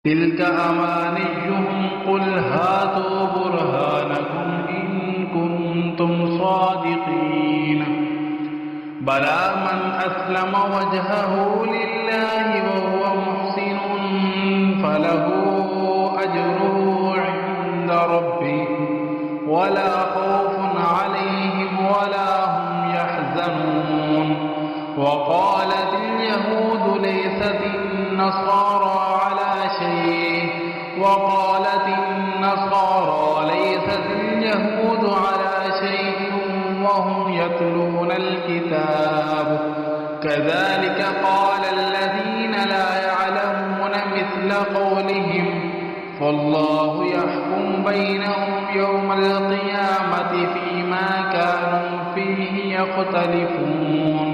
تلك أمانيهم قل هاتوا برهانكم إن كنتم صادقين بلى من أسلم وجهه لله وهو محسن فله أجره عند ربه ولا خوف عليهم ولا هم يحزنون وقالت اليهود ليست النصارى على شيء وقالت النصارى ليست اليهود على شيء وهم يتلون الكتاب كذلك قال الذين لا يعلمون مثل قولهم فالله يحكم بينهم يوم القيامة فيما كانوا فيه يختلفون